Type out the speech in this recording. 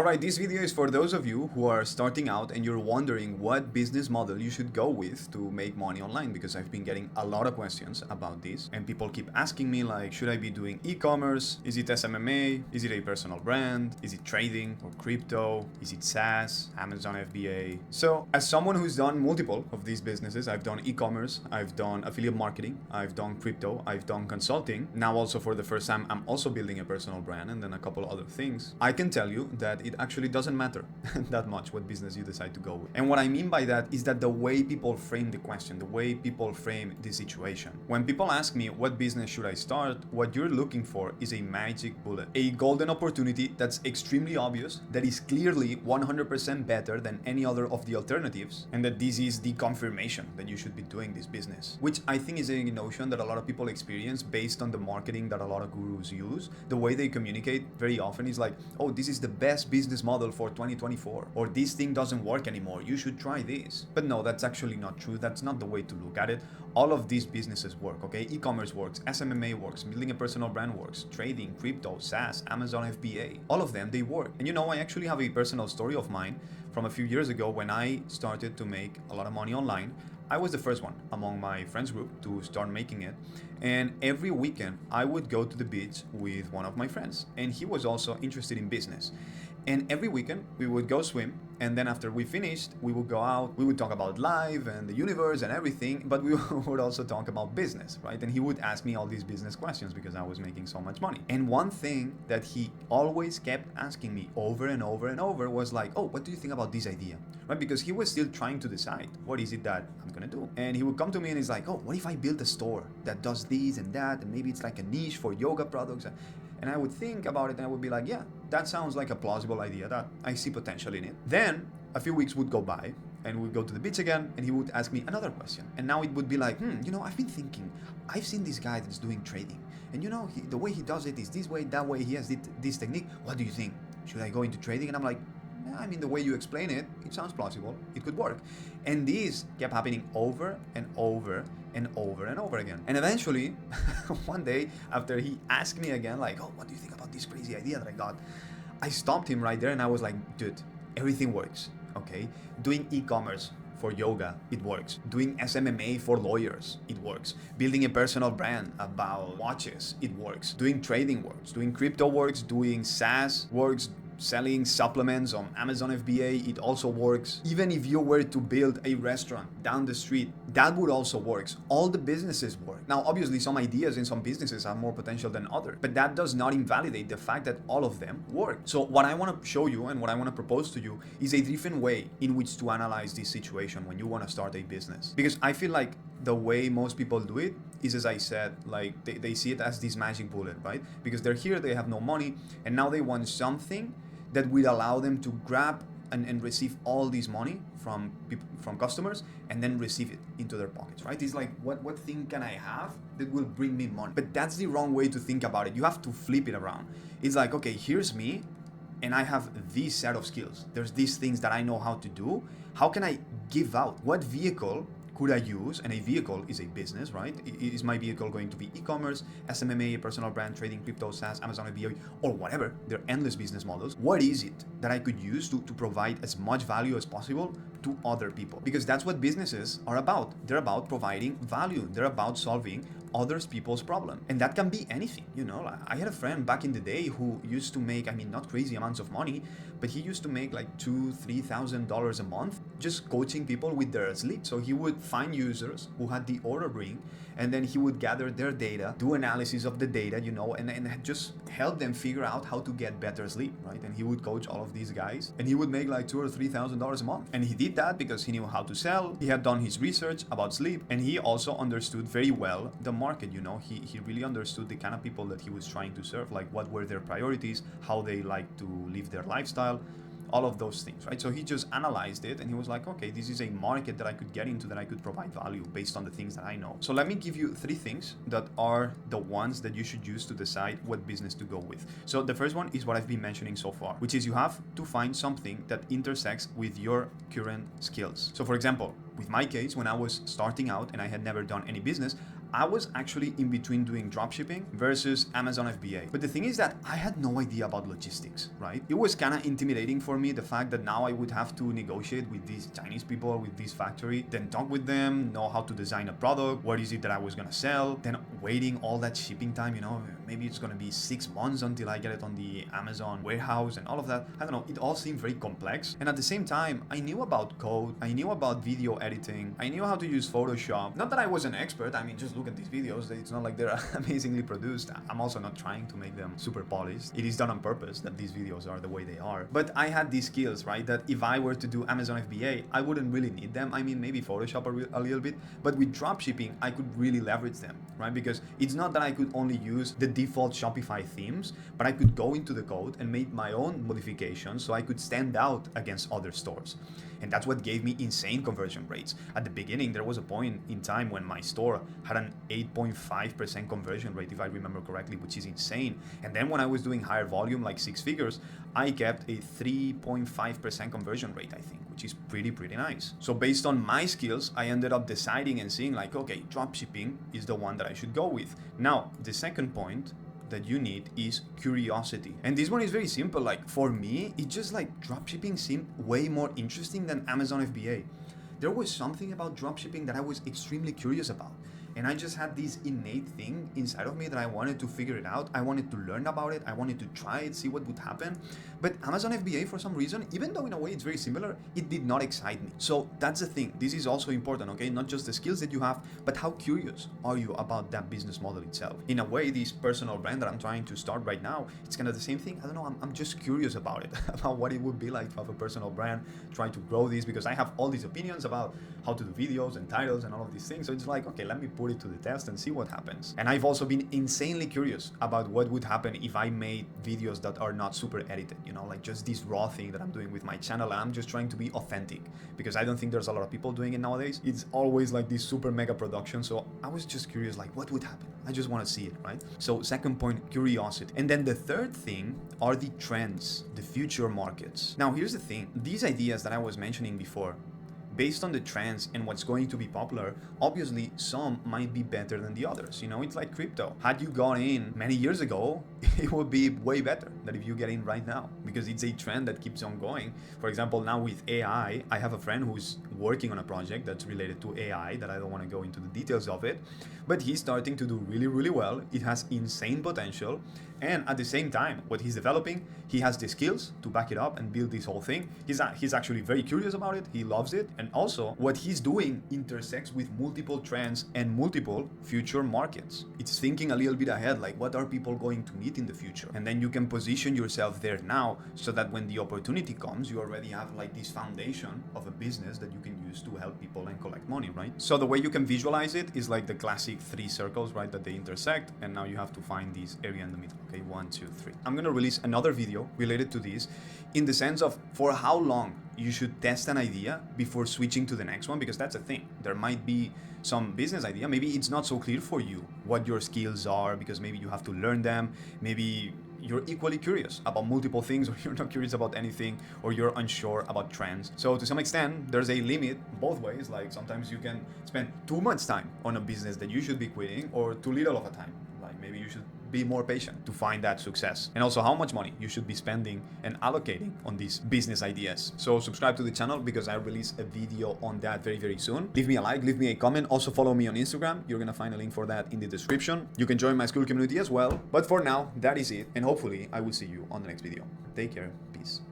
Alright, this video is for those of you who are starting out and you're wondering what business model you should go with to make money online, because I've been getting a lot of questions about this and people keep asking me like, should I be doing e-commerce? Is it SMMA? Is it a personal brand? Is it trading or crypto? Is it SaaS, Amazon FBA? So as someone who's done multiple of these businesses, I've done e-commerce, I've done affiliate marketing, I've done crypto, I've done consulting. Now also for the first time, I'm also building a personal brand and then a couple other things. I can tell you that it actually doesn't matter that much what business you decide to go with. And what I mean by that is that the way people frame the question, the way people frame the situation. When people ask me what business should I start, what you're looking for is a magic bullet, a golden opportunity that's extremely obvious, that is clearly 100% better than any other of the alternatives, and that this is the confirmation that you should be doing this business, which I think is a notion that a lot of people experience based on the marketing that a lot of gurus use. The way they communicate very often is like, oh, this is the best business model for 2024, or this thing doesn't work anymore, you should try this. But no, that's actually not true. That's not the way to look at it. All of these businesses work, okay? E-commerce works, SMMA works, building a personal brand works, trading, crypto, SaaS, Amazon FBA, all of them, they work. And you know, I actually have a personal story of mine from a few years ago when I started to make a lot of money online. I was the first one among my friends group to start making it. And every weekend I would go to the beach with one of my friends, and he was also interested in business. And every weekend we would go swim, and then after we finished, we would go out, we would talk about life and the universe and everything, but we would also talk about business, right? And he would ask me all these business questions because I was making so much money. And one thing that he always kept asking me over and over and over was like, oh, what do you think about this idea? Right? Because he was still trying to decide, what is it that I'm gonna do? And he would come to me and he's like, oh, what if I build a store that does this and that, and maybe it's like a niche for yoga products? And I would think about it and I would be like, yeah, that sounds like a plausible idea, that I see potential in it. Then a few weeks would go by and we'd go to the beach again and he would ask me another question. And now it would be like, I've been thinking, I've seen this guy that's doing trading. And the way he does it is this way, that way, he has this technique. What do you think? Should I go into trading? And I'm like, I mean, the way you explain it, it sounds plausible. It could work. And this kept happening over and over and over and over again. And eventually, one day, after he asked me again, like, oh, what do you think about this crazy idea that I got? I stopped him right there and I was like, dude, everything works, okay? Doing e-commerce for yoga, it works. Doing SMMA for lawyers, it works. Building a personal brand about watches, it works. Doing trading works. Doing crypto works. Doing SaaS works. Selling supplements on Amazon FBA, it also works. Even if you were to build a restaurant down the street, that would also work. All the businesses work. Now, obviously, some ideas in some businesses have more potential than others, but that does not invalidate the fact that all of them work. So what I want to show you and what I want to propose to you is a different way in which to analyze this situation when you want to start a business. Because I feel like the way most people do it is, as I said, like they see it as this magic bullet, right? Because they're here, they have no money, and now they want something that will allow them to grab and receive all this money from people, from customers, and then receive it into their pockets, right? It's like, what thing can I have that will bring me money? But that's the wrong way to think about it. You have to flip it around. It's like, okay, here's me, and I have this set of skills. There's these things that I know how to do. How can I give out? What vehicle could I use? And a vehicle is a business, right? Is my vehicle going to be e-commerce, SMMA, personal brand, trading, crypto, SaaS, Amazon FBA, or whatever? There are endless business models. What is it that I could use to provide as much value as possible to other people? Because that's what businesses are about. They're about providing value. They're about solving others people's problem. And that can be anything, I had a friend back in the day who used to make, not crazy amounts of money, but he used to make like $2,000-$3,000 a month just coaching people with their sleep. So he would find users who had the order ring, and then he would gather their data, do analysis of the data, and just help them figure out how to get better sleep, right? And he would coach all of these guys, and he would make like $2,000 or $3,000 a month. And he did that because he knew how to sell, he had done his research about sleep, and he also understood very well the market. He really understood the kind of people that he was trying to serve, like what were their priorities, how they like to live their lifestyle, all of those things, right? So he just analyzed it and he was like, okay, this is a market that I could get into, that I could provide value based on the things that I know. So let me give you 3 things that are the ones that you should use to decide what business to go with. So the first one is what I've been mentioning so far, which is you have to find something that intersects with your current skills. So for example, with my case, when I was starting out and I had never done any business, I was actually in between doing dropshipping versus Amazon FBA. But the thing is that I had no idea about logistics, right? It was kind of intimidating for me, the fact that now I would have to negotiate with these Chinese people, with this factory, then talk with them, know how to design a product, what is it that I was gonna sell, then waiting all that shipping time, maybe it's gonna be 6 months until I get it on the Amazon warehouse and all of that. I don't know, it all seemed very complex. And at the same time, I knew about code, I knew about video editing, I knew how to use Photoshop. Not that I was an expert, I mean, just look at these videos, it's not like they're amazingly produced. I'm also not trying to make them super polished. It is done on purpose that these videos are the way they are. But I had these skills, right, that if I were to do Amazon FBA, I wouldn't really need them. I mean, maybe Photoshop a little bit, but with dropshipping, I could really leverage them, right? Because it's not that I could only use the default Shopify themes, but I could go into the code and make my own modifications so I could stand out against other stores. And that's what gave me insane conversion rates. At the beginning, there was a point in time when my store had an 8.5% conversion rate, if I remember correctly, which is insane. And then when I was doing higher volume, like 6 figures, I kept a 3.5% conversion rate, I think, which is pretty nice. So based on my skills, I ended up deciding and seeing like, okay, dropshipping is the one that I should go with. Now, the second point that you need is curiosity. And this one is very simple. Like for me, it just like dropshipping seemed way more interesting than Amazon FBA. There was something about dropshipping that I was extremely curious about. And I just had this innate thing inside of me that I wanted to figure it out. I wanted to learn about it. I wanted to try it, see what would happen. But Amazon FBA, for some reason, even though in a way it's very similar, it did not excite me. So that's the thing. This is also important, okay? Not just the skills that you have, but how curious are you about that business model itself? In a way, this personal brand that I'm trying to start right now, it's kind of the same thing. I don't know, I'm just curious about it, about what it would be like to have a personal brand, trying to grow this, because I have all these opinions about how to do videos and titles and all of these things. So it's like, okay, let me put it to the test and see what happens. And I've also been insanely curious about what would happen if I made videos that are not super edited, like just this raw thing that I'm doing with my channel. I'm just trying to be authentic, because I don't think there's a lot of people doing it nowadays. It's always like this super mega production. So I was just curious, like what would happen? I just want to see it, right? So second point, curiosity. And then the third thing are the trends, the future markets. Now here's the thing, these ideas that I was mentioning before, based on the trends and what's going to be popular, obviously some might be better than the others. It's like crypto. Had you got in many years ago, it would be way better than if you get in right now, because it's a trend that keeps on going. For example, now with AI, I have a friend who's working on a project that's related to AI that I don't want to go into the details of it, but he's starting to do really well. It has insane potential. And at the same time, what he's developing, he has the skills to back it up and build this whole thing. He's actually very curious about it. He loves it. And also, what he's doing intersects with multiple trends and multiple future markets. It's thinking a little bit ahead, like what are people going to need in the future? And then you can position yourself there now, so that when the opportunity comes, you already have like this foundation of a business that you can use to help people and collect money, right? So the way you can visualize it is like the classic 3 circles, right, that they intersect. And now you have to find this area in the middle. Okay, 1, 2, 3. I'm gonna release another video related to this, in the sense of for how long you should test an idea before switching to the next one, because that's a thing. There might be some business idea, maybe it's not so clear for you what your skills are, because maybe you have to learn them. Maybe you're equally curious about multiple things, or you're not curious about anything, or you're unsure about trends. So to some extent, there's a limit both ways. Like sometimes you can spend too much time on a business that you should be quitting, or too little of a time. Like maybe you should be more patient to find that success. And also how much money you should be spending and allocating on these business ideas. So subscribe to the channel, because I release a video on that very soon. Leave me a like, leave me a comment. Also follow me on Instagram. You're gonna find a link for that in the description. You can join my school community as well. But for now, that is it. And hopefully I will see you on the next video. Take care. Peace.